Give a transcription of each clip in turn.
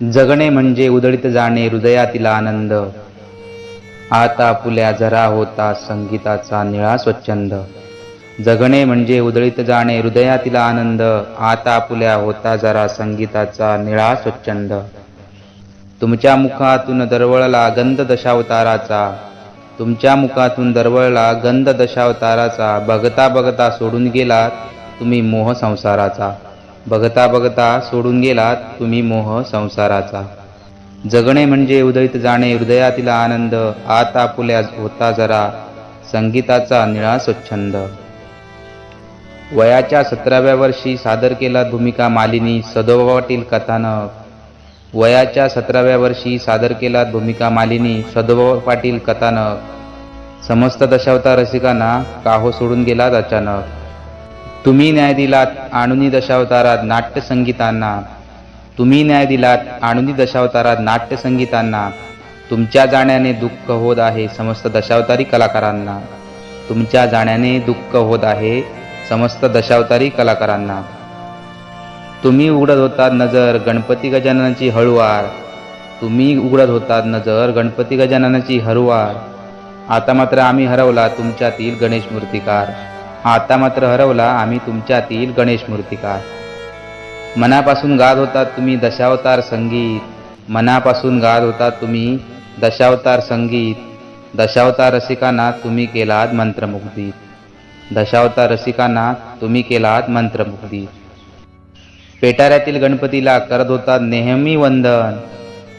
जगणे म्हणजे उधळीत जाणे हृदयातील आनंद. आता आपुल्या झरा होता संगीताचा निळा स्वच्छंद. जगणे म्हणजे उधळीत जाणे हृदयातील आनंद. आता आपुल्या होता जरा संगीताचा निळा स्वच्छंद. तुमच्या मुखातून दरवळला गंध दशावताराचा. तुमच्या मुखातून दरवळला गंध दशावताराचा. बघता बघता सोडून गेलात तुम्ही मोह संसाराचा. बघता बघता सोडून गेलात तुम्ही मोह संसाराचा. जगणे म्हणजे उधळीत जाणे हृदयातील आनंद. आता आपुल्या होता जरा संगीताचा निळा स्वच्छंद. वयाच्या 17व्या वर्षी सादर केला भूमिका मालिनी सदोबातील कथानक. वयाच्या 17व्या वर्षी सादर केला भूमिका मालिनी सदोबा पाटील कथानक. समस्त दशावतार रसिकांना काहो सोडून गेलात अचानक. तुम्ही न्याय दिलात आणुनी दशावतारात नाट्य संगीतांना. तुम्ही न्याय दिलात आणुनी दशावतारात नाट्य संगीतांना. तुमच्या जाण्याने दुःख होत आहे समस्त दशावतारी कलाकारांना. तुमच्या जाण्याने दुःख होत आहे समस्त दशावतारी कलाकारांना. तुम्ही उघडत होतात नजर गणपती गजाननाची हळूवार. तुम्ही उघडत होतात नजर गणपती गजाननाची हळूवार. आता मात्र आम्ही हरवला तुमच्यातील गणेश मूर्तिकार. आता मात्र हरवला आम्ही तुमच्यातील गणेश मूर्तिकार. मनापासून गात होतात तुम्ही दशावतार संगीत. मनापासून गात होतात तुम्ही दशावतार संगीत. दशावतार रसिकांना तुम्ही केलात मंत्रमुग्धी. दशावतार रसिकांना तुम्ही केलात मंत्रमुग्धी. पेटाऱ्यातील गणपतीला करत होतात नेहमी वंदन.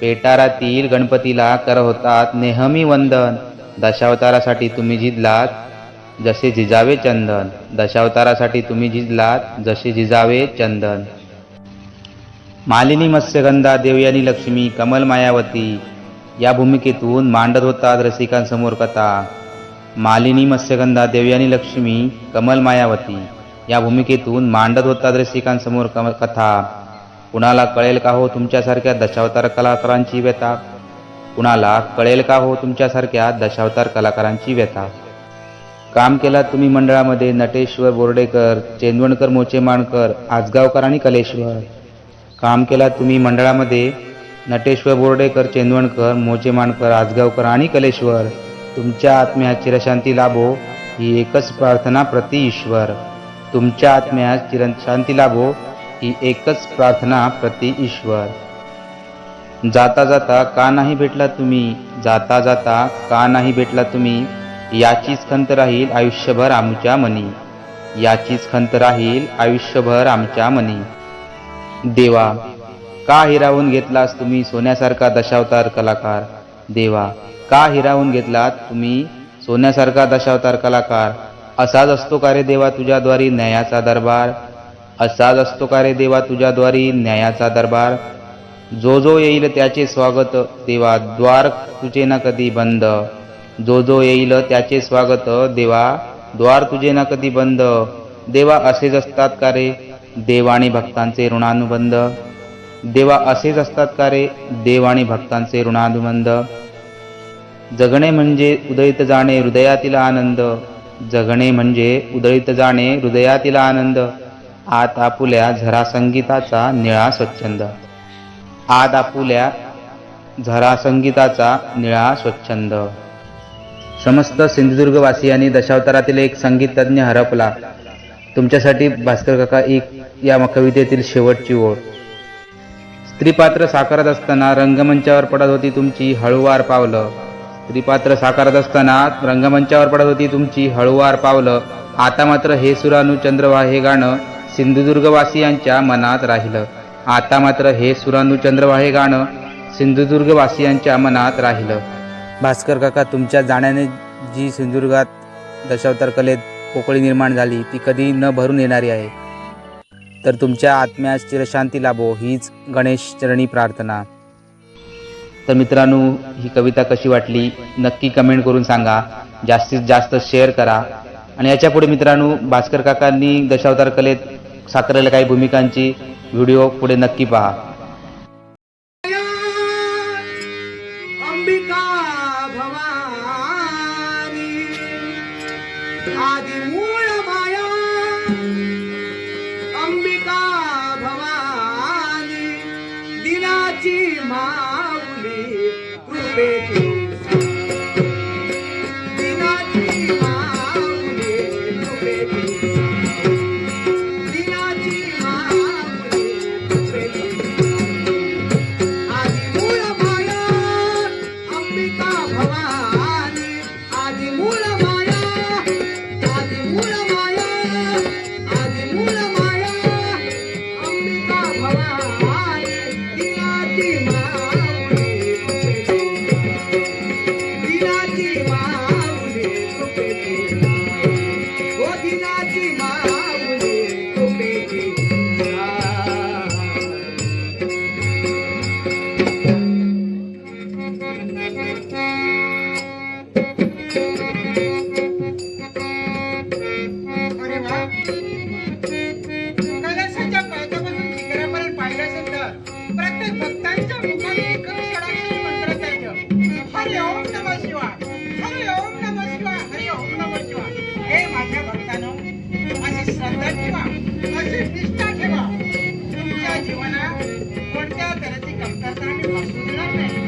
पेटाऱ्यातील गणपतीला करत होतात नेहमी वंदन. दशावतारासाठी तुम्ही झिजलात जसे झिजावे चंदन. दशावतारासाठी तुम्ही झिजलात जसे झिजावे चंदन. मालिनी मत्स्यगंधा देवयानी लक्ष्मी कमल मायावती या भूमिकेतून मांडत होतात रसिकांसमोर कथा. मालिनी मत्स्यगंधा देवयानी लक्ष्मी कमल मायावती या भूमिकेतून मांडत होतात रसिकांसमोर कथा. कुणाला कळेल का हो तुमच्यासारख्या दशावतार कलाकारांची व्यथा. कुणाला कळेल का हो तुमच्यासारख्या दशावतार कलाकारांची व्यथा. काम केलात तुम्ही मंडळामध्ये नटेश्वर बोर्डेकर चेंदवणकर मोचेमाणकर आजगावकर आणि कलेश्वर. काम केलात तुम्ही मंडळामध्ये नटेश्वर बोर्डेकर चेंदवणकर मोचेमाणकर आजगावकर आणि कलेश्वर. तुमच्या आत्म्यात चिरशांती लाभो ही एकच प्रार्थना प्रति ईश्वर. तुमच्या आत्म्यात चिरशांती लाभो ही एकच प्रार्थना प्रति ईश्वर. जाता जाता का नाही भेटला तुम्ही. जाता जाता का नाही भेटला तुम्ही. याचीच खंत राहील आयुष्यभर आमच्या मनी. याचीच खंत राहील आयुष्यभर आमच्या मनी. देवा का हिरावून घेतलास तुम्ही सोन्यासारखा दशावतार कलाकार. देवा का हिरावून घेतलात तुम्ही सोन्यासारखा दशावतार कलाकार. असाच असतो का रे देवा तुझ्याद्वारी न्यायाचा दरबार. असाच असतो का रे देवा तुझ्याद्वारी न्यायाचा दरबार. जो जो येईल त्याचे स्वागत देवा द्वार तुझे ना कधी बंद. जो जो येईल त्याचे स्वागत देवा द्वार तुझे ना कधी बंद. देवा असेच असतात का रे देव आणि भक्तांचे ऋणानुबंध. देवा असेच असतात का रे देव आणि भक्तांचे ऋणानुबंध. जगणे म्हणजे उधळीत जाणे हृदयातील आनंद. जगणे म्हणजे उधळीत जाणे हृदयातील आनंद. आत आपुल्या झरा संगीताचा निळा स्वच्छंद. आत आपुल्या झरा संगीताचा निळा स्वच्छंद. समस्त सिंधुदुर्गवासियांनी दशावतारातील एक संगीत तज्ञ हरपला. तुमच्यासाठी भास्कर काका एक या कवितेतील शेवटची ओळ. स्त्रीपात्र साकारत असताना रंगमंचावर पडत होती तुमची हळूवार पावलं. स्त्रीपात्र साकारत असताना रंगमंचावर पडत होती तुमची हळूवार पावलं. आता मात्र हे सुरानु चंद्रवाह हे गाणं सिंधुदुर्गवासियांच्या मनात राहिलं. आता मात्र हे सुरानु चंद्रवाह हे गाणं सिंधुदुर्गवासियांच्या मनात राहिलं. भास्कर काका तुमच्या जाण्याने जी सिंधुदुर्गात दशावतार कलेत पोकळी निर्माण झाली ती कधी न भरून येणारी आहे. तर तुमच्या आत्म्यास चिरशांती लाभो हीच गणेश चरणी प्रार्थना. तर मित्रांनो ही कविता कशी वाटली नक्की कमेंट करून सांगा. जास्तीत जास्त शेअर करा. आणि याच्या पुढे मित्रांनो भास्कर काकांनी दशावतार कलेत साकारलेल्या काही भूमिकांची व्हिडिओ पुढे नक्की पहा. अंबिका भवानी आदि मूळ माया. अंबिका भवानी दिनाची माऊली कृपेची दिनाची माऊली कृपेची दिनाची माऊली कृपेची आदि मूळ माया अंबिका भवानी आदि मूळ माया आदि मूळ माया आदि मूळ माया अंबिका भवानी दिनाची माऊली दिनाची माऊली कृपेची ओ दिनाची माऊली कृपेची अरे वा कैलासाच्या पायथ्यापासून शिखरापर्यंत पाहिलं असेल तर प्रत्येक भक्तांच्या मुखाने एकच षडाक्षरी मंत्र द्यायचं हरि ओम नमः शिवाय हरि ओम नमः शिवाय हरि ओम नमः शिवाय हे माझ्या भक्तांनो अशी श्रद्धा ठेवा अशी निष्ठा ठेवा तुमच्या जीवनात कोणत्या तऱ्हेची कमतरता मी भासू देणार नाही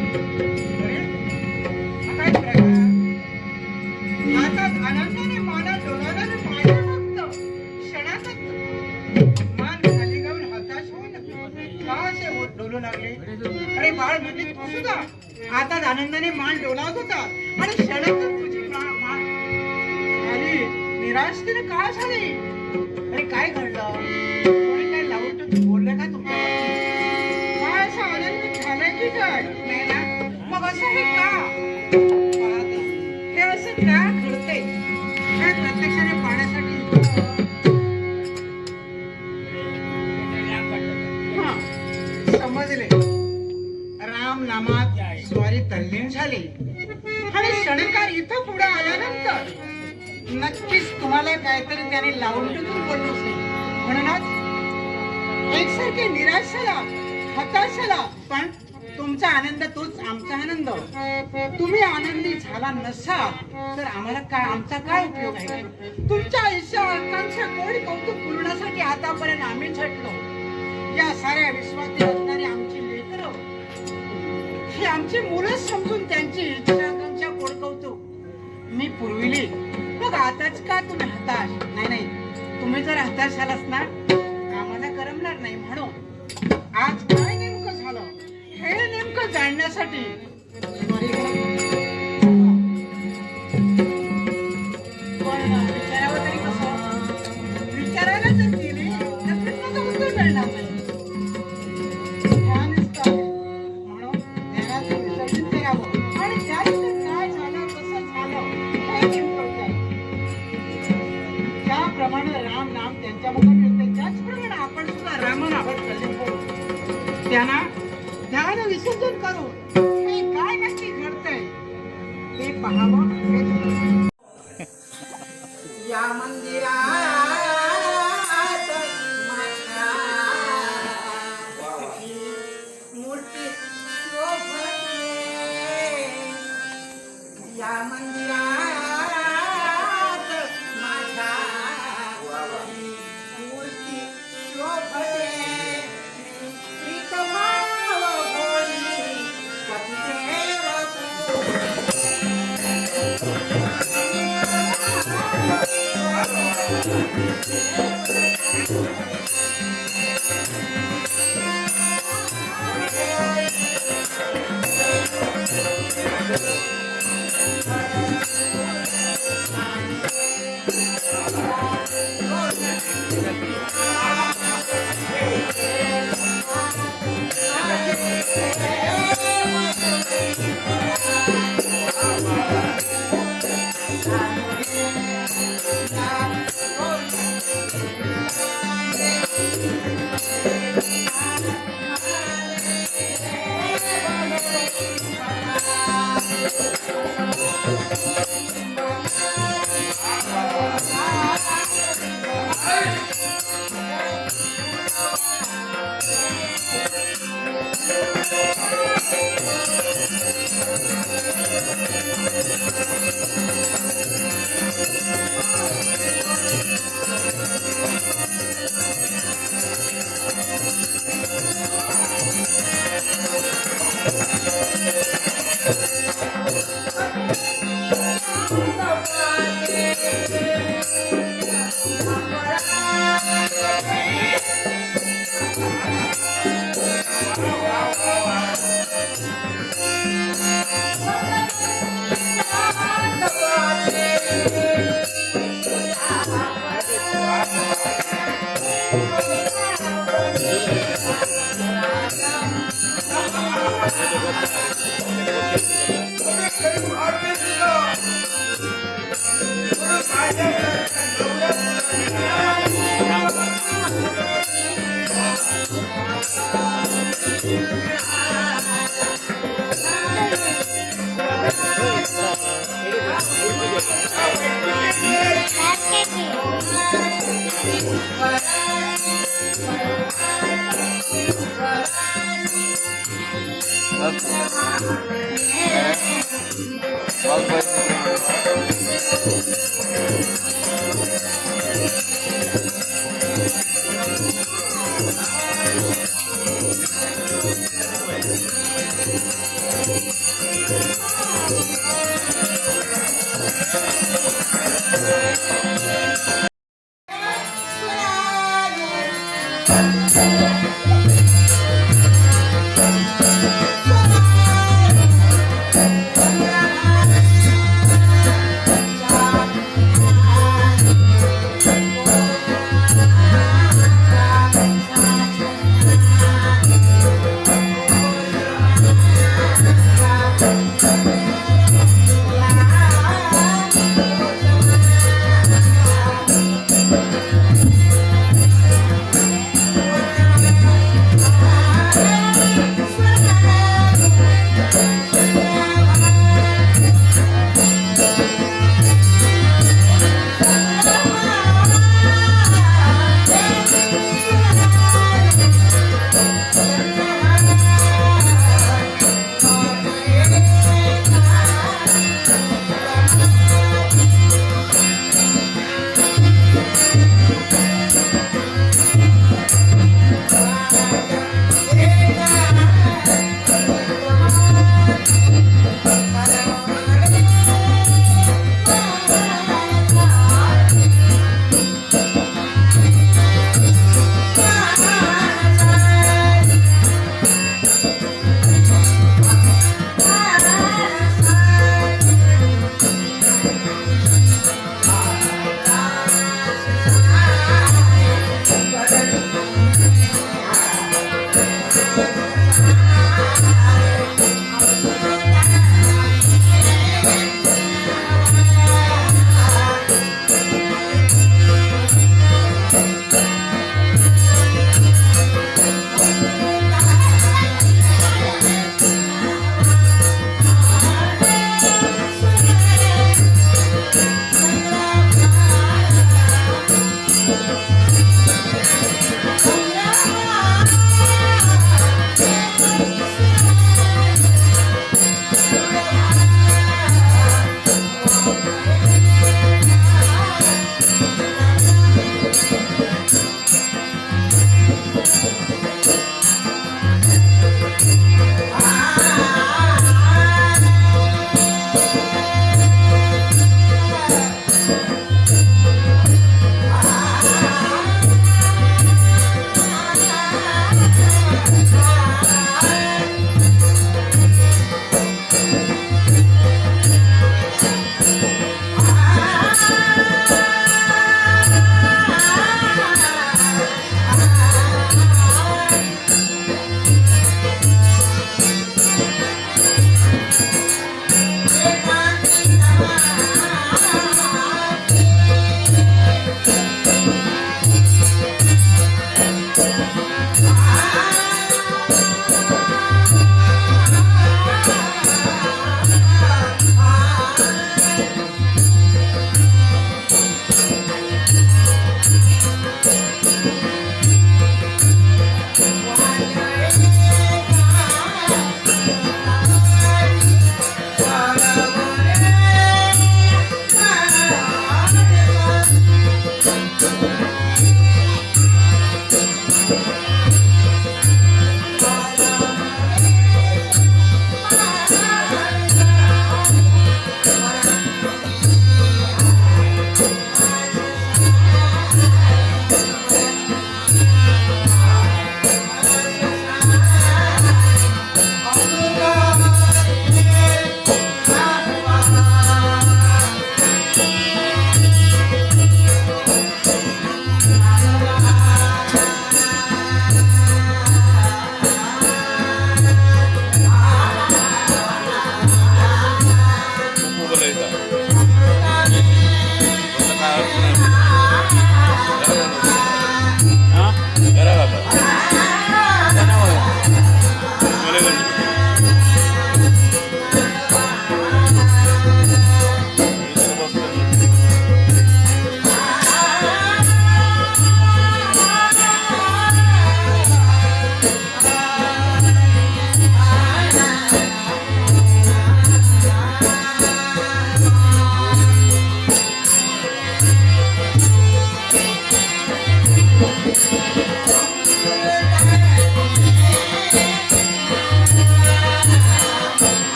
अरे हा काय प्रकार हातात आनंदाने माना डोलावणारे माझे भक्त क्षणातच मान खाली घेऊन हताश होऊन का असे होत डोलू लागले अरे बाळ म्हणजे तू सुद्धा हातात आनंदाने मान डोलावत होता आणि क्षणातच तुझी मान खाली निराशतेने का झाली अरे काय घडलं कोणी काय लावून बोललं का तुमच्या काय असं आनंद झालाय की काय नाही ना मग असं हे का पाहते हे असं का घडते हे प्रत्यक्षाने पाहण्यासाठी हा, समजले राम नामात स्वारी तल्लीन झाली आणि क्षणकार इथं पुढे आल्यानंतर नक्कीच तुम्हाला काहीतरी त्याने लावून टिकून बोललो असेल म्हणूनच एकसारखे निराशेला हताशेला पण तुमचा आनंद तोच आमचा आनंद तुम्ही आनंदी झाला नसाल तर आम्हाला काय आमचा काय उपयोग आहे तुमच्या आयुष्या आकांक्षा कोणी कौतुक पूर्णासाठी आतापर्यंत आम्ही झटलो या साऱ्या विश्वासात असणारी आमची लेकरं ही आमची मुलंच समजून त्यांची इच्छा आकांक्षा कोण कौतुक मी पुरविली मग आताच का तुम्ही हताश नाही नाही तुम्ही जर हताश झालास ना आम्हाला करमणार नाही म्हणून आज काय नेमकं झालं हे नेमकं जाणण्यासाठी पण विचारावं तरी कसं विचारायला जर गेली तर प्रश्नाचं उत्तर मिळणार नाही ध्यानच काय म्हणून ध्यानाचं विसर्जन करावं आणि त्यानंतर काय झालं कसं झालं हे नेमकं काय ज्याप्रमाणे राम नाम त्यांच्या मुखात येते त्याचप्रमाणे आपण सुद्धा रामनामात कधी बोलू त्यांना ध्यान विसर्जन करू हे काय नक्की घडतंय ते पाहावं हेच बरं. या मंदिरात माझ्या मूर्ती शोभते या मंदिरात माझ्या मूर्ती शोभते प्रीतभाव होई सतदेव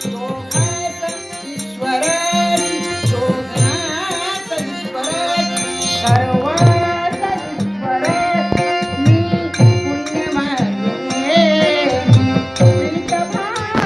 दोघात ईश्वर दोघात ईश्वर सर्वात ईश्वर मी पुण्य मागे प्रीत भाव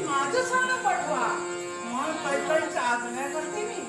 माझं सांग पाठवा मग कैकळीच्या आज्ञा करते मी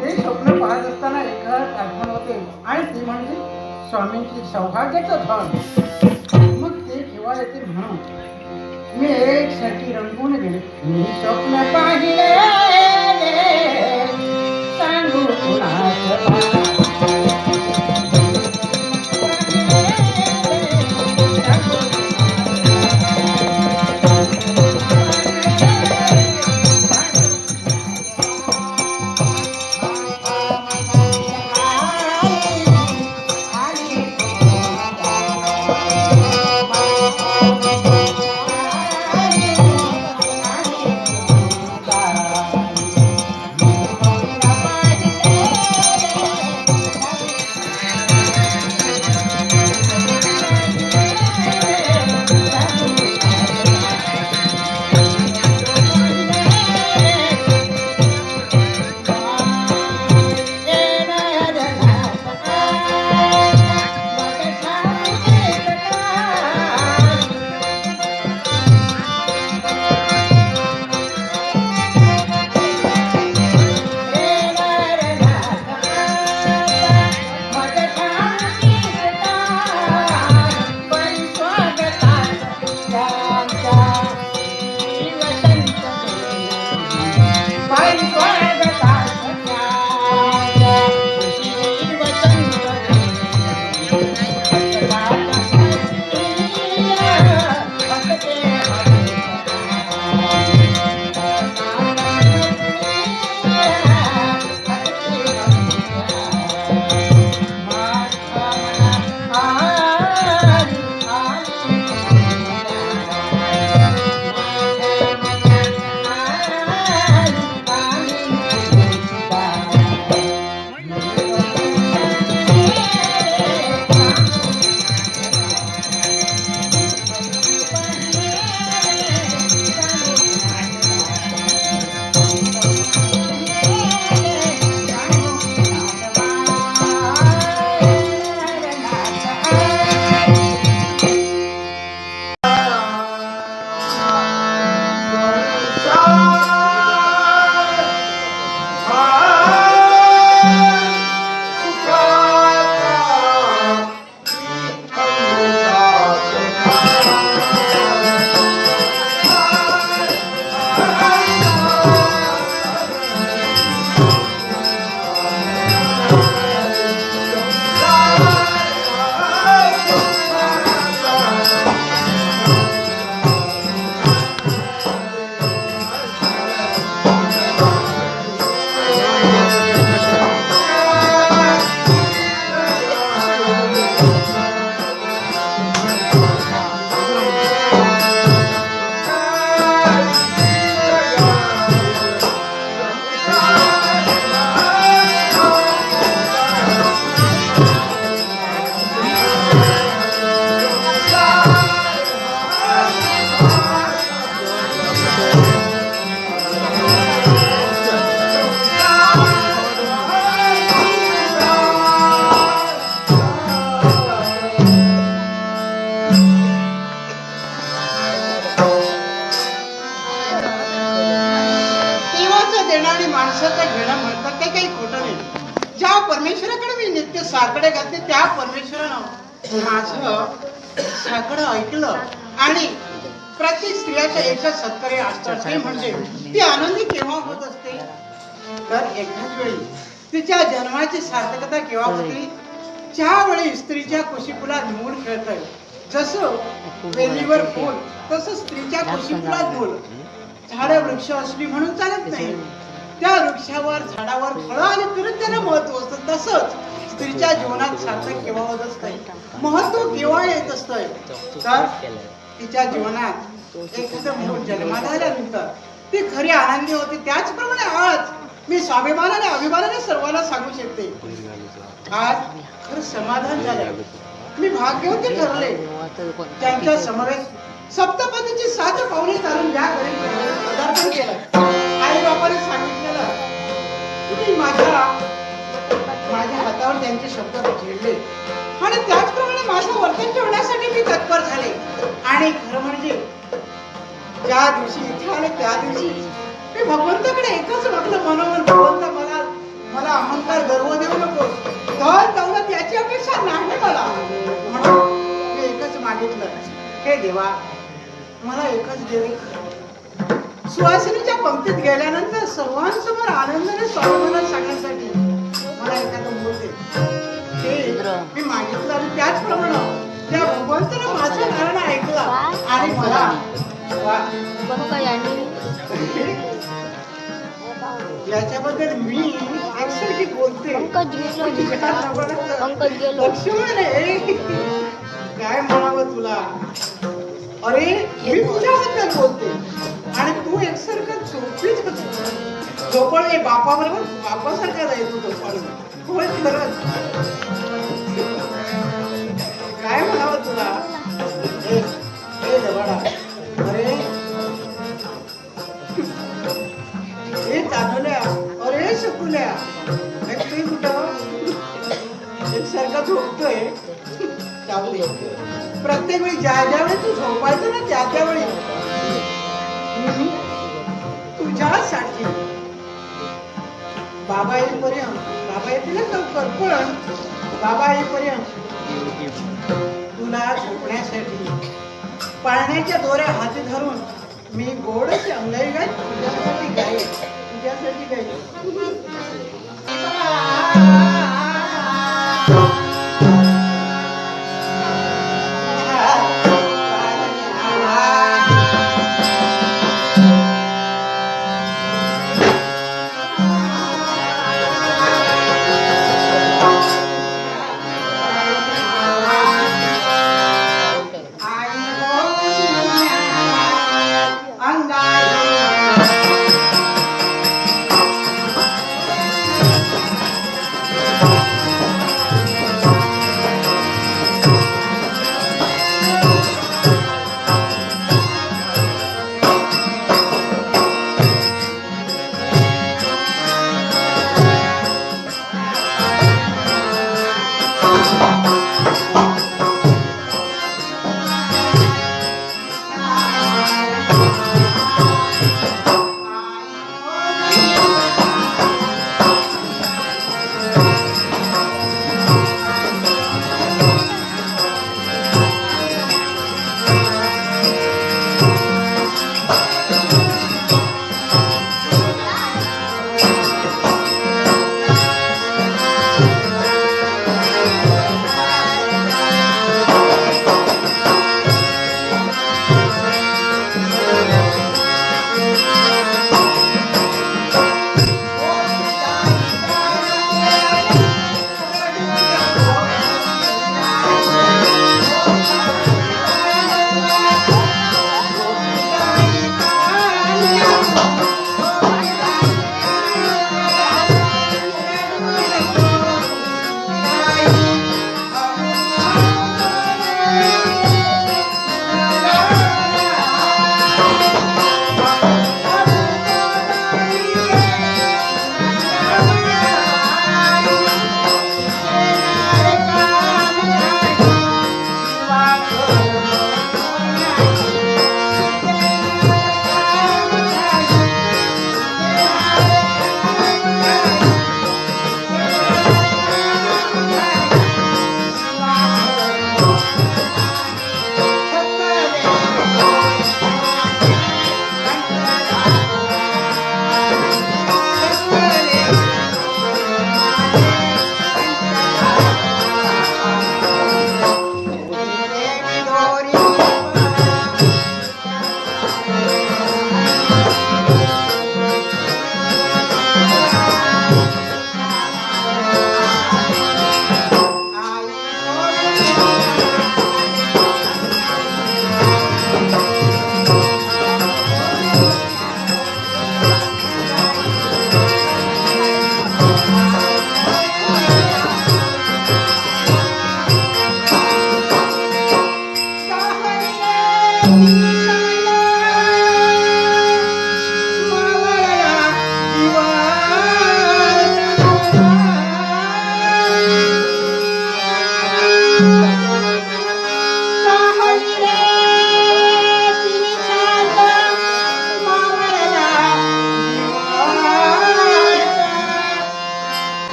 ते स्वप्न पाहत असताना एखाद आठवण होते आणि ती म्हणजे स्वामींची सौभाग्याचं धन. मग ते केव्हा येते म्हणून मी एकसारखी रंगून गेले. मी स्वप्न पाहिले सांगू कुणाचं परमेश्वराकडे मी नित्य साकडे घातले, त्या परमेश्वरानं माझं साकडं ऐकलं आणि प्रत्येक स्त्रियाच्या याच्या सत्कार्य असतात ते म्हणजे ती आनंदी केव्हा होत असते तर एखाद वेळी तिच्या जन्माची सार्थकता केव्हा होती ज्यावेळी स्त्रीच्या कुशीफुलात मूल खेळतंय. जसं वेलीवर फूल तसं स्त्रीच्या कुशीफुलात मूल. झाडं वृक्ष असली म्हणून चालत नाही, त्या वृक्षावर झाडावर फळं आली तरच त्याला महत्व असतं. तसंच स्त्रीच्या जीवनात सार्थक केव्हा होत असतंय, महत्व केव्हा येत असतंय, तर तिच्या जीवनात एखादं मूल जन्माला आल्यानंतर ती खरी आनंदी होती. त्याचप्रमाणे आज मी स्वाभिमानाने अभिमानाने सर्वांना सांगू शकते, आज खरं समाधान झालं. मी भाग्यवती ठरले. त्यांच्या समवेत सप्तपदीची 7 पावले चालून ज्या घरी पदार्पण केलं, आई बापाने सांगितलेलं की माझ्या हातावर त्यांचे शब्द झेलले आणि त्याचप्रमाणे माझं वर्तन ठेवण्यासाठी मी तत्पर झाले. आणि खरं म्हणजे ज्या दिवशी इथे आले त्या दिवशी मी भगवंताकडे एकच मागलं मनोमन, भगवंत मला अहंकार गर्व देऊ नको, धन दौलत याची अपेक्षा नाही मला. म्हणून मी एकच मागितलं, हे देवा मला एकच दे. सुहासिनीच्या पंक्तीत गेल्यानंतर सर्वांसमोर आनंदाने स्वाभिमानात सांगण्यासाठी मला एखादं मूल दे. ते मी मागितलं आणि त्याचप्रमाणे त्या भगवंताने माझं कारण ऐकलं आणि मला याच्याबद्दल मी एकसारखी बोलते. लक्ष्मण काय म्हणावं तुला, अरे मी तुझ्याबद्दल बोलते आणि तू एकसारखं झोपलीच होती. झोपळ बापाबरोबर बापासारखा जायचो झोपाळ. होय खरंच काय म्हणावं तुला. हे दवाडा, अरे हे चांगल्या, अरे शकुल्या, तुम्ही कुठं एकसारखा झोपतोय. जाऊ दे, प्रत्येक वेळी ज्या वेळी तू झोपायचं ना त्या वेळी तुझ्यासाठी बाबा येईपर्यंत, बाबा येतील लवकर, पण बाबा येईपर्यंत तुला झोपण्यासाठी पाळण्याच्या दोऱ्या हाती धरून मी गोडच अंगाई गाय तुझ्यासाठी गाय, तुझ्यासाठी गाय.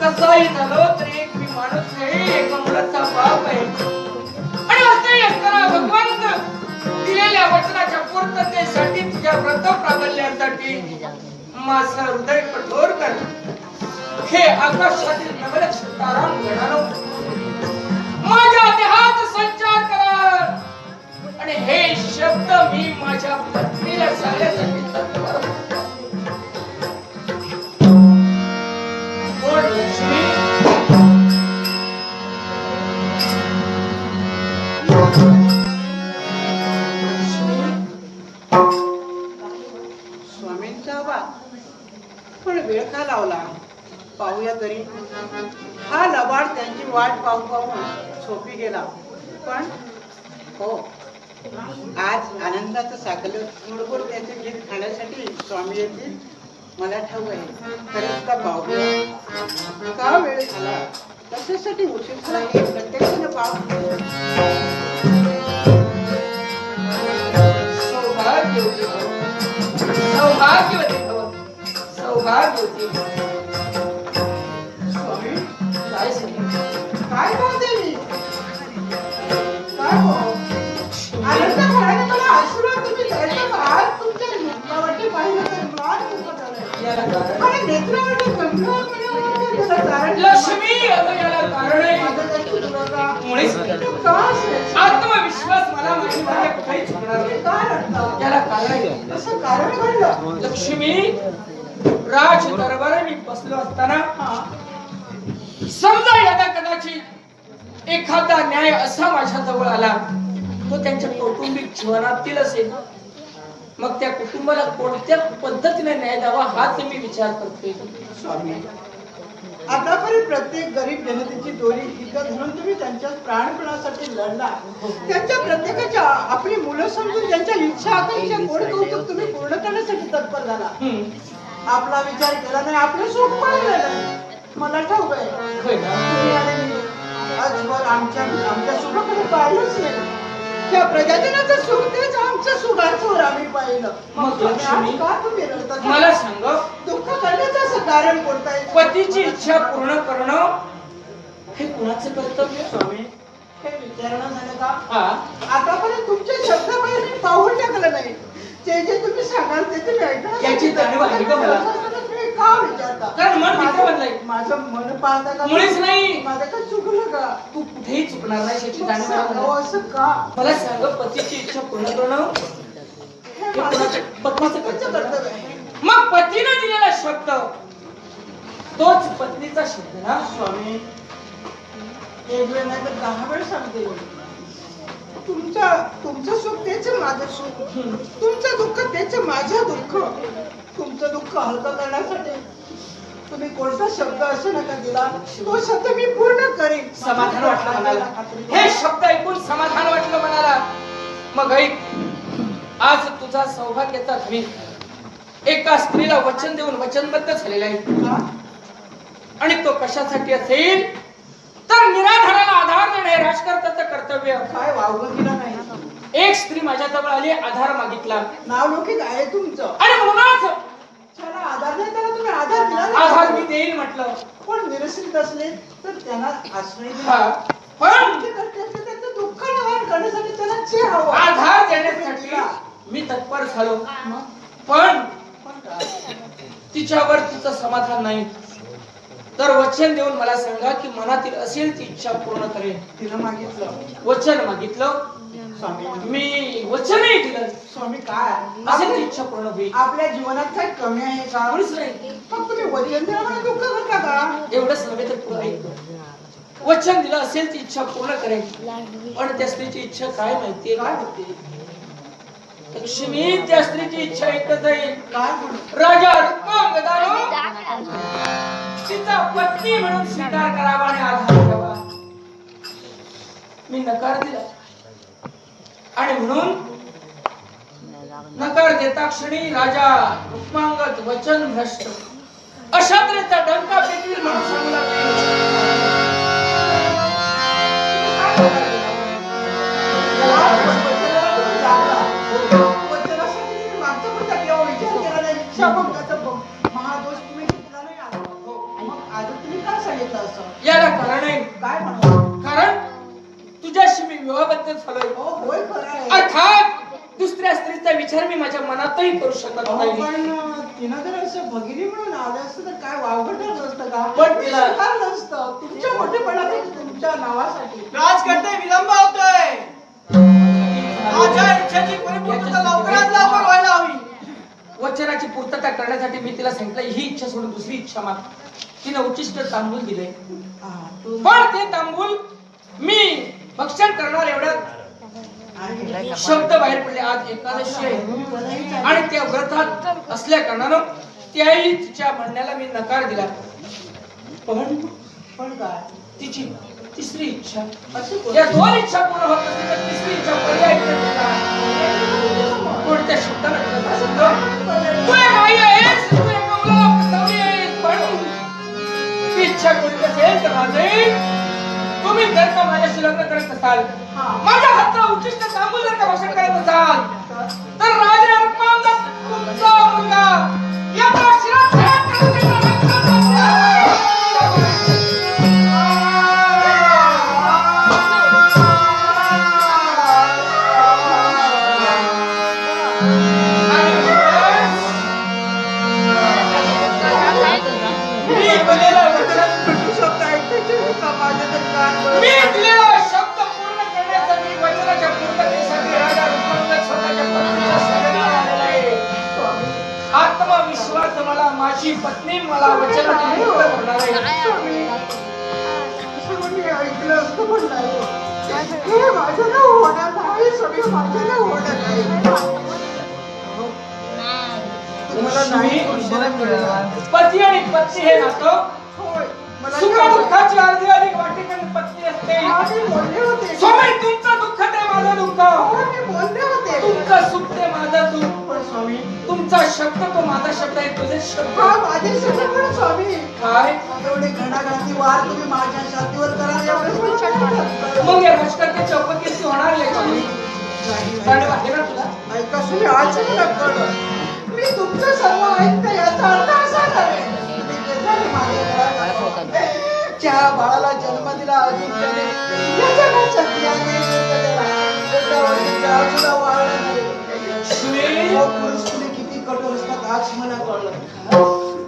कसाही झालो तरी एक मी माणूस आहे, एका मुलाचा बाप आहे. आणि असे असताना भगवंत दिलेल्या वचनाच्या पूर्ततेसाठी तुझ्या व्रत प्राबल्यासाठी माझं हृदय कठोर कर. हे आकाशातील नवलक्ष तारांगण गणानो माझ्या देहात संचार करा आणि हे शब्द मी माझ्या पत्नीला सांगण्यासाठी तत्पर होतो. स्वामींचा बा पण वेळ का लावला पाहूया तरी. हा लबाड त्यांची वाट पाहू पाहून सोपी गेला. पण हो आज आनंदाचं साकलं थोडंफार त्याचे गीत खाण्यासाठी स्वामी येतील मला ठाऊक आहे. खरंच का पाहूया का वेळ झाला कशासाठी उशीर झाला हे प्रत्यक्षाने पाहू. सौभाग्यवती सौभाग्यवती सौभाग्यवती स्वामी काय सांगितलं? काय पाहते मी काय पाहू आनंद घराने मला आशीर्वाद तुम्ही द्यायचा आज तुमच्या नेत्रावरती पाहिलं तर मान दुखत आलंय. याला कारण आणि नेत्रावरती गंगापणे लक्ष्मी अगं याला कारण आहे मुळीच का असेल? आत्मविश्वास मला माझी मागे कुठेही चुकणार नाही. काय रडता? याला कारण आहे असं कारण घडलं लक्ष्मी. राज दरबारी मी बसलो असताना समजा यदा कदाचित एखादा न्याय असा माझ्या जवळ आला तो त्यांच्या कौटुंबिक जीवनातील असेल मग त्या कुटुंबाला कोणत्या पद्धतीने न्याय द्यावा हाच मी विचार करते. स्वामी आतापर्यंत प्रत्येक गरीब जनतेची दोरी इथं धरून तुम्ही त्यांच्या प्राणपणासाठी लढला. त्यांच्या प्रत्येकाच्या आपली मुलं समजून त्यांच्या इच्छा आकांक्षा गोड कौतुक तुम्ही पूर्ण करण्यासाठी तत्पर झाला. आपला विचार केला नाही आपलं सुख पाहिलं नाही. मला ठाऊक आहे होय ना? तुम्ही आणि मी आजवर आमच्या सुखाकडे पाहिलंच नाही. त्या प्रजाजनाचं सुख तेच आमचं सुखाचं आम्ही पाहिलं. मग लक्ष्मी का तुम्ही रडता? मला सांग दुःख करण्याचं असं कारण कोणतं आहे? पतीची इच्छा पूर्ण करणं हे कुणाचं कर्तव्य? स्वामी हे प्रेरणा झालं का हा आतापर्यंत तुमच्या शब्दाबाहेर मी पाहून टाकलं नाही जे जे तुम्ही सांगाल ते तुम्ही ऐकणार याची जाणीव आहे का मला? तुम्ही का विचारता कारण मन मित्र बनलंय. माझं मन पाहता का मुळीच नाही. माझं काय चुकलं का तू कुठेही चुकणार नाही याची जाणीव आहे सांगावं मला. असं का मला सांग पतीची इच्छा पूर्ण करणं हे हे माझं कोणाचं- पत्नीचं तुमचं कर्तव्य कर्तव्य आहे. आहे. मग पतीने दिलेला शब्द तोच पत्नीचा शब्द ना स्वामी एक वेळ नाही तर 10 वेळ सांगते तुमचं सुख त्याचं माझं सुख तुमचं दुःख त्याचं माझं दुःख तुमचं दुःख हलकं करण्यासाठी तुम्ही कोणता शब्द असं नका दिला तो शब्द मी पूर्ण करेन समाधान वाटलं मनाला. हे शब्द ऐकून समाधान वाटलं मनाला. मग ऐक, आज तुझा सौभाग्याचा धनी एका स्त्रीला वचन देऊन वचनबद्ध झालेला आहे. का? आणि तो कशासाठी असेल तर निराधाराला आधार देणे हे राजकर्त्याचं कर्तव्य. काय वावगं केलं नाही एक स्त्री माझ्याजवळ आली, आधार मागितला नावलौकिक आहे तुमचं आणि म्हणूनच त्याला आधार नाही त्याला तुम्ही आधार दिला नाही. आधार मी देईल म्हटलं. पण निरश्रित असले तर त्यांना आश्रय हा, दिला पण त्याचं दुःख निवारण करण्यासाठी त्याला जे हवं आधार देण्यासाठी मी तत्पर झालो. पण पण काय? तिच्यावर तिचं समाधान नाही. तर वचन देऊन मला सांगा की मनातील असेल ती इच्छा पूर्ण करेन. तिनं मागितलं वचन मागितलं, स्वामी मी वचनही दिलं. स्वामी काय असेल ती इच्छा पूर्ण होईल. आपल्या जीवनात काही कमी आहे का कोणीच नाही. मग तुम्ही वचन दिलं म्हणून दुःख करता का एवढंच नव्हे तर पुढे ऐकतो. वचन दिलं असेल ती इच्छा पूर्ण करेन. पण त्या स्त्रीची इच्छा काय माहितीये काय का? होते लक्ष्मी, त्या स्त्रीची इच्छा एकच आहे. काय म्हणून राजा रुक्मांगदानो तिचा पत्नी म्हणून स्वीकार करावा आणि आधार द्यावा. मी नकार दिला आणि म्हणून नकार देता क्षणी राजा रुक्मांगद वचन भ्रष्ट अशा तऱ्हेचा डंका पेटवील म्हणून सांगू लागले. वचनासाठी तुम्ही मागचं पण त्या केव्हा विचार केला नाही इच्छाभंगाचा महादोष तुम्ही घेतला नाही आज. मग आज तुम्ही काय सांगितलं असं याला कारण आहे. काय म्हणू कारण तुझ्याशी मी विवाहबद्ध झालोय. हो होय खरं आहे अर्थात दुसऱ्या स्त्रीचा विचार मी माझ्या मनातही करू शकत अहो, नाही. पण तिनं जर असं भगिनी म्हणून आलं असतं तर काय वावगं ठरलं असतं का पण मी तिला- स्वीकारलं असतं तुमच्या मोठेपणासाठी तुमच्या नावासाठी राजकर्ते विलंब होतोय माझ्या इच्छेची परिपूर्तता लवकरात लवकर व्हायला हवी. वचनाची पूर्तता करण्यासाठी मी तिला सांगितलं ही इच्छा सोडून दुसरी इच्छा माग. तिने उच्चिष्ट तांबूल दिले. हा, तू- पण ते तांबूल मी भक्षण करणार एवढ्यात आणि- शब्द बाहेर पडले. आज एकादशी आहे आणि त्या व्रतात असल्या कारणानं त्याही तिच्या म्हणण्याला मी नकार दिला. पण काय तिची तिसरी इच्छा, असं या दोन इच्छा पूर्ण होत नसतील तर तिसरी इच्छा पर्याय कोणत्या शब्दाला दिला असं तू एक आई आहेस, तू एक मुलगा फसवली आहेस. पण ती इच्छा कोणती असेल तर माझे तुम्ही जर का माझ्याशी लग्न करत असाल, माझ्या हातचा उच्चिष्ट तांबूल जर का भाषण करत असाल तर राजा रुक्मांगद तुमचा मुलगा याचा शिरच्छेद करून मी दिलेला शब्द पूर्ण करण्यासाठी वचनाच्या पूर्ततेसाठी राजा रुक्मांगद स्वतःच्या पत्नीच्या शरणी आलेला आहे. आत्मविश्वास मला माझी पत्नी मला वचनातून मुक्त करणार आहे. मी ऐकलं असतं पण नाही हे माझ्याला होणार नाही सगळं माझ्याला होणार नाही तुम्हाला नाही इशारा केला पती आणि पत्नी हे नातं होय मला सुख दुःखाची अर्धी अधिक वाटेकरी पत्नी असते. मी बोलले होते स्वामी तुमचं दुःख ते माझं दुःख, हो, मी बोलले होते तुमचं सुख ते माझं सुख, पण स्वामी तुमचा शब्द तो माझा शब्द आहे, तुझे शब्द हा माझे सगळं पण स्वामी काय. एवढे घणाघाती वार तुम्ही माझ्या छातीवर करा एवढे मग या भास्करच्या चौपकीची होणार याची जाणीव आहे ना तुला? ऐका तुम्ही आज मला कळलं मी तुमचं सर्व ऐकते याचा अर्थ असा नाही मी केसाने माझ्या घरात ज्या बाळाला जन्म दिला अजून त्याने या जगाच्या क्रियाने सुद्धा वाळला नाही. लक्ष्मी हो, परिस्थिती किती कठोर असतात आज मला कळलं.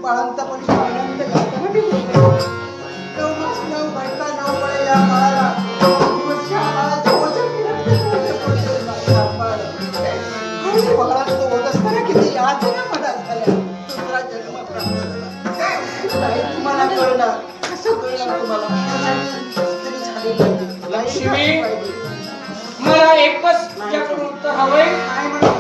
बाळांतपणी आनंद घालताना मी बोलतो. 9 मास 9 बायका 9 बळे या बाळाला. दिवसच्या बाळाचं वजन सांभाळलं. आणि बाळाचं होत असताना किती यातना मला झाल्या. दुसरा जन्म प्राप्त झाला. नाही तुम्हाला कळणार. कसं कळणार तुम्हाला? तरी झाली पाहिजे. लक्ष्मी मला एकच तुझ्याकडून उत्तर हवंय. काय म्हणते?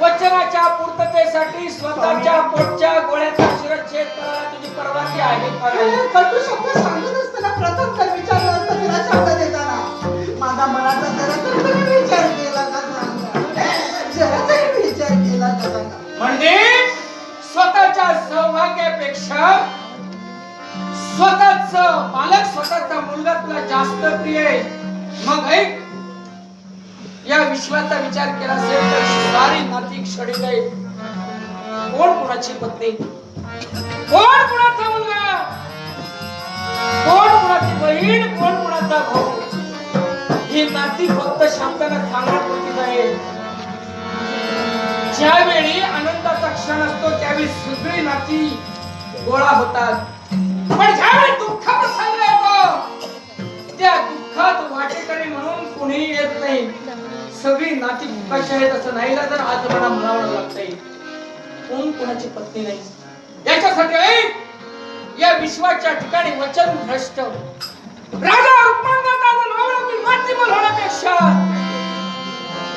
वचनाच्या पूर्ततेसाठी स्वतःच्या पोटच्या गोळ्याचा शिरच्छेद करायला तुझी परवानगी आहे का नाही? कटू शब्द सांगत असताना प्रथम तर विचारलं असतं तिला शब्द देताना. माझा मनाचा जरा तरी विचार केला का सांगा. जरा तरी विचार केला का सांगा. म्हणजे स्वतःच्या सौभाग्यापेक्षा स्वतःच पालक स्वतःचा मुलगा तुला जास्त प्रिय आहे. मग ऐक, या विश्वाचा विचार केला असेल तर सारी नाती क्षणिक आहे. कोण कोणाची पत्नी, कोण कोणाचा मुलगा, कोण कोणाची बहीण, कोण कोणाचा भाऊ, ही नाती फक्त शब्दानं सांगण्यापुरतीच आहे. ज्यावेळी आनंदाचा क्षण असतो त्यावेळी सगळी नाती गोळा होतात. पण ज्यावेळी दुःख प्रसंग येतो त्या दुःखात वाटेकरी म्हणून कोणीही येत नाही. सगळी नाती दुःखाची आहेत असं नाही ना, तर आज मला म्हणावं लागतंय कोण कोणाची पत्नी नाही. याच्यासाठी ऐक, या विश्वाच्या ठिकाणी वचन भ्रष्ट राजा रुक्मांगदाचा नवऱ्याची मातीमोल होण्यापेक्षा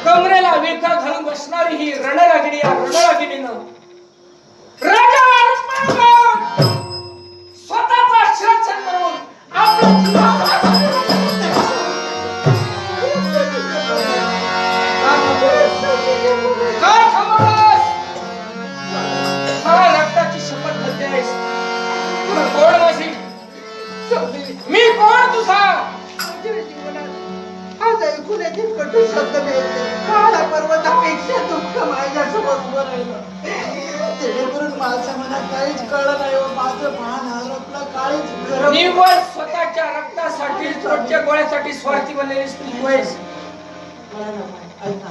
कमरेला विळखा घालून बसणारी ही रणरागिणी या रणरागिणीनं राजा रुक्मांगद स्वतःचा शिरच्छेद करून आपलं काय थांबवलास? मला रक्ताची शपथ घेतेस. तुला कोण वासी? मी कोण तुझा? आज ऐकून येतील कटू शब्द मिळते. काळा पर्वतापेक्षा दुःख माझ्यासोबत राहिलं. जेणेकरून माझ्या मनात काहीच कळलं नाही. माझं भान हरपलं. काहीच गरम. निव्वळ स्वतःच्या रक्तासाठी पोटच्या गोळ्यासाठी स्वार्थी बनलेली स्त्री होयस. ऐका,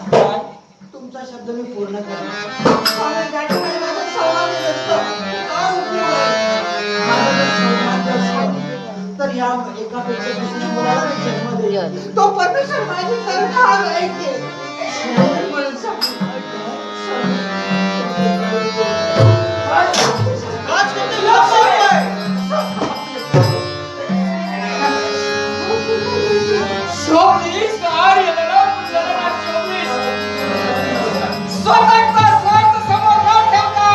तुमचा शब्द मी पूर्ण करणार. स्वामी त्या ठिकाणी माझं सौभाग्य नसतं. काय उपयोग आहे? माझं जर सौभाग्य असतं, तर या एकापेक्षा दुसऱ्या मुलाला मी जन्म देईन. तो परमेश्वर माझी सरकार ऐकेल. म्हणून सांगतो. राजकुमारी लक्ष आहे. शोभीस आर्य लढत लढणार शोभीस. स्वतःचा स्वार्थ समोर न ठेवता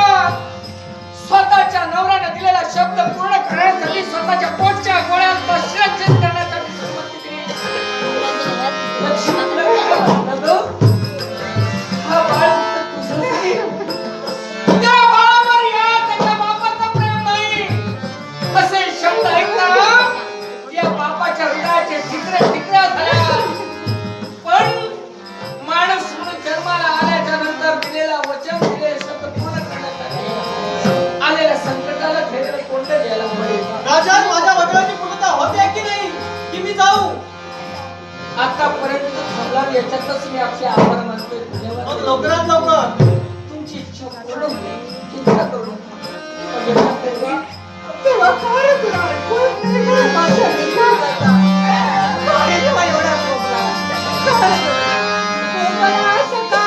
स्वतःच्या नवऱ्याने दिलेला शब्द पूर्ण करण्यासाठी स्वतःच्या पोटच्या गोळ्यांचा शिरच्छेद करण्यासाठी संमती दिली. लक्ष्मीला काय म्हणलं गं? हा बाळ तुझं नाही. त्या बाळावर या त्याच्या बापाचं प्रेम नाही असे शब्द ऐकला या बापाच्या हृदयाचे ठिकरे ठिकऱ्या झाल्या. पण माणूस म्हणून जन्माला आल्याच्या नंतर दिलेला वचन दिलेले शब्द पूर्ण करण्यासाठी आलेल्या संकटाला खेळ कोणतं घ्यायला पाहिजे. राजा, माझ्या वडिलांची पूर्णता होते की नाही की मी जाऊ? आतापर्यंत थांबला याच्यातच मी आपले आभार मानतोय. मग लवकरात लवकर तुमची इच्छा पूर्ण होईल. चिंता करू नका. तेव्हा काय तुला ऐकून नाही गं माझ्या विचाराचा? काय जेव्हा एवढा खोकला? काय गं? खोकला असं का?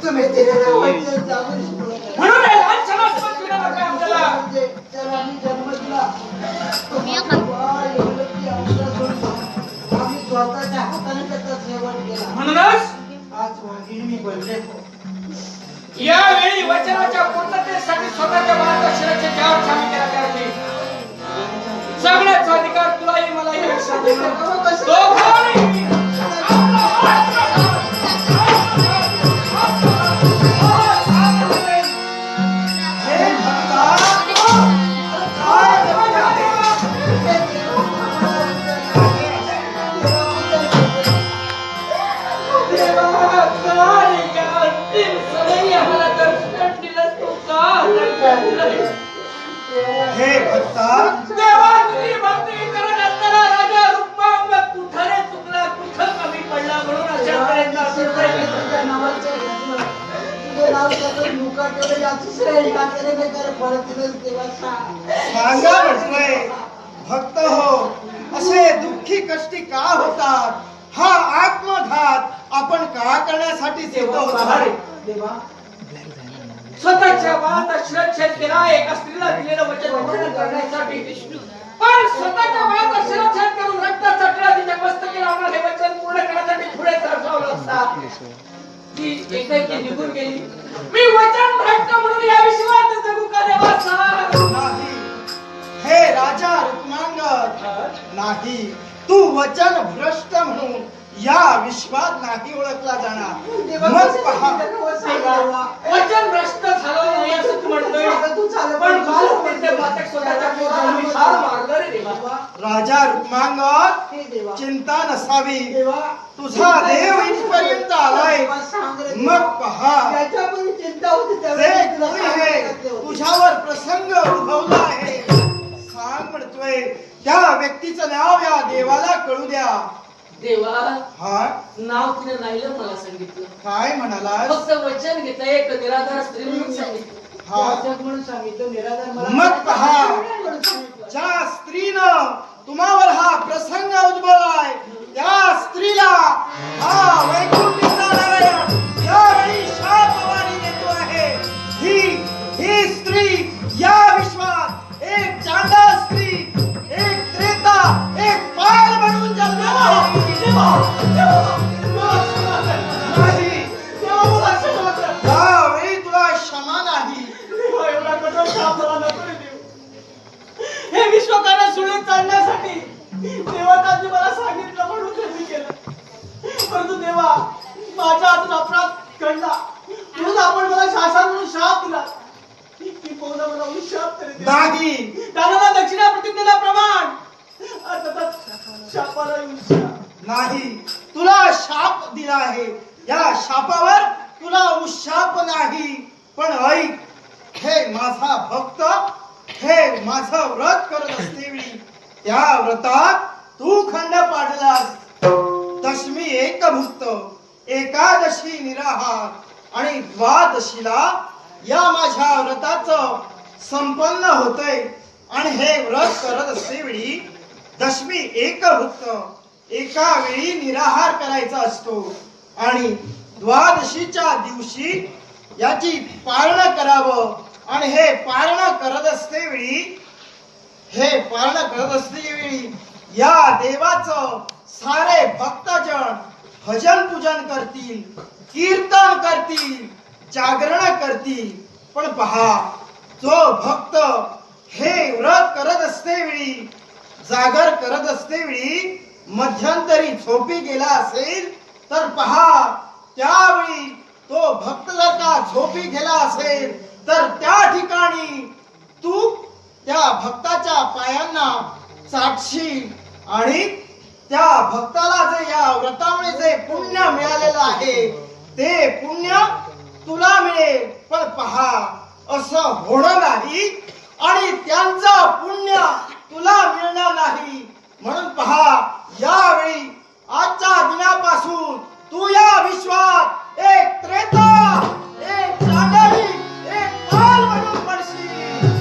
तुम्ही दिलेलं वचन जागून शिकवलं. म्हणून हे लहानपणापासून तुला नको आहे आपल्याला. म्हणजे त्याला आम्ही जन्म दिला. तुम्हाला एवढं की आमच्या सोडून आम्ही स्वतःच्या हाताने त्याचा सेवन केला. म्हणूनच आज वाघीण मी बनले. यावेळी वचनाच्या पूर्णतेसाठी स्वतःच्या मार्गदर्शनाचे ज्यावर सामी केला करायचे सगळ्याच अधिकार तुलाही मलाही लक्षात येईल. दोघांनी हे भक्ता, देवा तुझी भक्ती करत असताना राजा रुक्मांग कुठं रे चुकला, कुठं कमी पडला म्हणून अशा प्रयत्न तुझ्या नावाचं तुझे नाव सतत मुखात ठेवलं. याची श्रेय का केले नाही तर परत दिलं देवा सांग. सांगा म्हटलंय भक्त हो, असे दुःखी कष्टी का होतात? हा आत्मघात आपण का करण्यासाठी सिद्ध होतो? देवा स्वतःच्या बाळाचा शिरच्छेद केला एका स्त्रीला दिलेलं वचन पूर्ण करण्यासाठी. पण स्वतःच्या बाळाचा शिरच्छेद करून रक्ताचा टिळा तिच्या मस्तकी लावणार हे वचन पूर्ण करण्यासाठी पुढे सरसावलं असता ती एकाएकी निघून गेली. मी वचन भ्रष्ट म्हणून या विश्वात जगू का देवा सांग? नाही हे राजा रुक्मांगद, नाही, तू वचन भ्रष्ट म्हणून या विश्वात नाही ओळखला जाणार. मग पहा, वचन भ्रष्ट झालं नाही असं तू म्हणतोय, पण बालपणीचे पातक स्वतःच्या पोटाला विशाल मारलं रे देवा. राजा रुक्मांगद, हे देवा चिंता नसावी, देवा तुझा देव इथपर्यंत आलाय. मग पहा, त्याच्यापूर्वी चिंता होती जे त्यावेळी तुला कोणी आहे सांगितलं होतं. तुझ्यावर प्रसंग उद्भवला आहे, सांग म्हणतोय त्या व्यक्तीचं नाव या देवाला कळू द्या. देवा हा, नाव तिने नाहीलं मला सांगितलं. काय म्हणालास? फक्त वचन घेतलं एक निराधार स्त्री म्हणून सांगितलं. हा, वाचक म्हणून सांगितलं, निराधार मला मग पहा, म्हणून सांगितलं. ज्या स्त्रीनं तुम्हावर हा प्रसंग उद्भवलाय त्या स्त्रीला हा वैकुंठीचा नारायण यावेळी शापवाणी देतो आहे. ही स्त्री या विश्वात एक चांडाळ स्त्री, एक त्रेता, एक पाल म्हणून जन्माला आली. नाही, यावेळी तुला क्षमा नाही. एवढा कठोर शाप मला नको रे देव. हे विश्वकार्य सुळीत चालण्यासाठी देवतांनी मला सांगितलं म्हणून त्यांनी केलं. परंतु देवा माझ्या हातून अपराध घडला म्हणून आपण मला शासन म्हणून शाप दिला. की पौना मला शाप तरी दे. नाही, दानाला दक्षिणा प्रतिज्ञेला प्रमाण अर्थात शापाला शाप. नाही, तुला शाप दिला आहे. या शापावर तुला उशाप नाही. पण ऐक, हे माझा भक्त, हे माझं व्रत करत असतेवेळी त्या व्रतात तू खंड पाडलास. दशमी एकभुक्त, एकादशी निराहार आणि द्वादशीला या माझ्या व्रताचं संपन्न होतंय. आणि हे व्रत करत असतेवेळी दशमी एकभुक्त, एका वेळी निराहार करायचा असतो आणि द्वादशीच्या दिवशी याची पारणं करावं आणि हे पारणं करत असते वेळी या देवाचं सारे भक्तजन भजन पूजन करतील, कीर्तन करतील, जागरण करतील. पण पहा, जो भक्त हे व्रत करत असते वेळी, जागर करत असते वेळी मध्यंतरी झोपी गेला असेल तर पहा, त्यावेळी तो भक्त जर का झोपी गेला असेल तर त्या ठिकाणी तू त्या भक्ताच्या पायांना चाटशील आणि त्या भक्ताला जे या व्रतामुळे जे पुण्य मिळालेलं आहे ते पुण्य तुला मिळेल. पण पहा, असं होणार नाही आणि त्यांचं पुण्य तुला मिळणार नाही. म्हणून पहा, यावेळी आजच्या दिनापासून तू या विश्वात एक त्रेता, एक चांडाळी, एक काल म्हणून पडशील.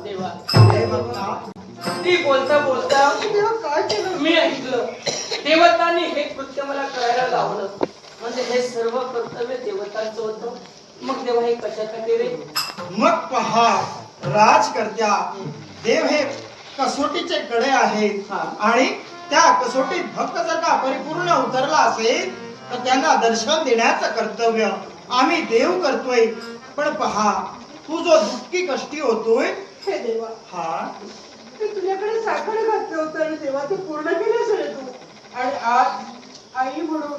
देवा हे भक्ता, ती बोलता बोलता देवा काय केलं? मी ऐकलं, देवतांनी हे कृत्य मला करायला लावलं. म्हणजे हे सर्व कर्तव्य देवतांचं होतं. मग देवा हे कशासाठी रे? मग पहा, राजकर्त्या देव हे कसोटीचे कडे आहेत हा. आणि त्या कसोटीत भक्त जर का परिपूर्ण उतरला असेल तर त्यांना दर्शन देण्याचं कर्तव्य आम्ही देव करतोय. पण पहा, तू जो दुःखी कष्टी होतोय, हे देवा, हा मी तुझ्याकडे साखर घातलं होतं आणि तेव्हा ते पूर्ण केलंच रे तू. आणि आज आई म्हणून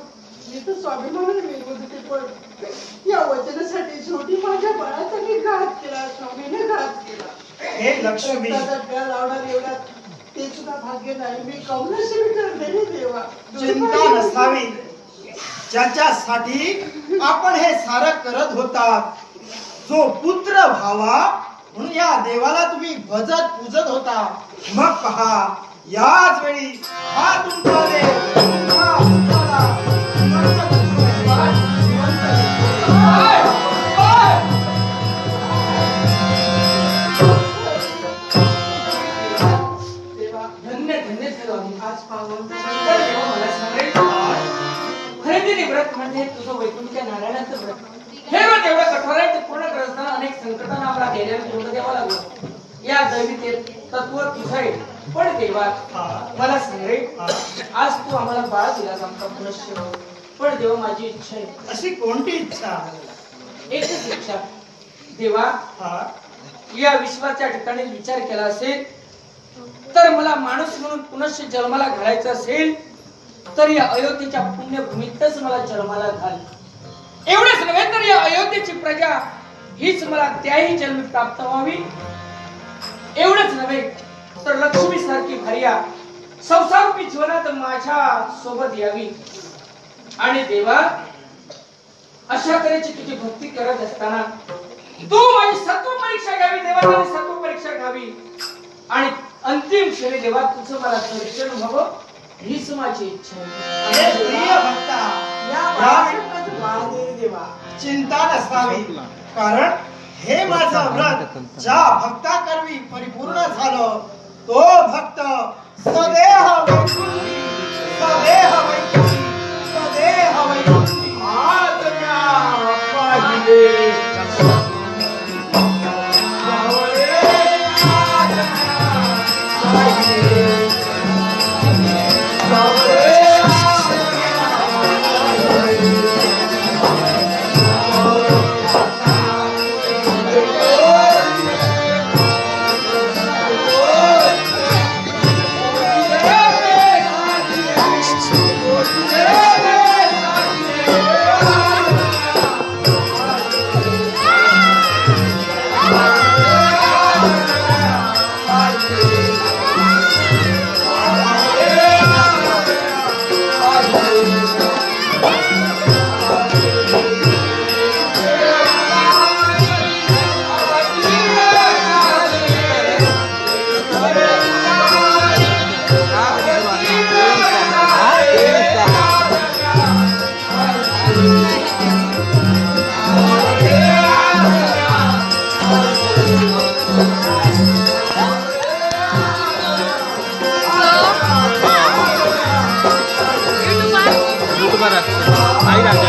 मी तर स्वाभिमानाने मिळवत होते, पण या वचनासाठी शेवटी माझ्या बाळाचा मी घात केला, स्वामीने घात केला. हे लक्ष्मी, रक्ताचा प्याला लावणार एवढा ते सुद्धा भाग्य नाही. मी कमनशिबी करते देवा. चिंता नसावी. ज्याच्यासाठी आपण हे सारं करत होतात, जो पुत्र व्हावा म्हणून या देवाला तुम्ही भजत पूजत होता. मग पहा, याच वेळी हा तुमचा देव तुमच्या पुत्राला जिवंत करतोय. जिवंत देवा, धन्य धन्य स्वामी. आज पावन तर देवा मला सांगायचं, खरेदीने व्रत म्हणजे तुझं वैकुंठच्या नारायणाचं व्रत. हे व्रत एवढं कठोर आहे, ते पूर्ण करत असताना अनेक संकटांना आम्हाला गेल्यावर तोंड द्यावं लागलं. या दैवी तत्व तुझं आहे. पण देवा मला सांग रे, आज तू आम्हाला बाळ दिलास आमचा पुनश्य. पण देवा माझी इच्छा आहे, अशी कोणती इच्छा? एकच इच्छा. देवा हा या विश्वाच्या ठिकाणी विचार केला असेल तर मला माणूस म्हणून पुनश्च जन्माला घालायचं असेल तर या अयोध्येच्या पुण्यभूमीतच मला जन्माला घाल. एवढंच नव्हे तर या अयोध्येची प्रजा हीच मला त्याही जन्मी प्राप्त व्हावी. एवढंच नव्हे तर लक्ष्मी सारखी भार्या संसारूपी जीवनात माझ्या सोबत यावी. आणि देवा अशा तऱ्हेची तुझी भक्ती करत असताना तू माझी सत्व परीक्षा घ्यावी. देवाने सत्व परीक्षा घ्यावी आणि अंतिम क्षणी देवा तुझं मला दर्शन व्हावं, हीच माझी इच्छा हे आहे. प्रिय भक्ता, या या बाळासाठी बाळ दे देवा. चिंता नसावी, कारण हे माझं व्रत ज्या भक्ताकरवी परिपूर्ण झालं तो भक्त सदेह वैकुंठी, सदेह वैकुंठी, सदेह वैकुंठी. आज्ञा पाहिजे बरोबर असतं. आई राजा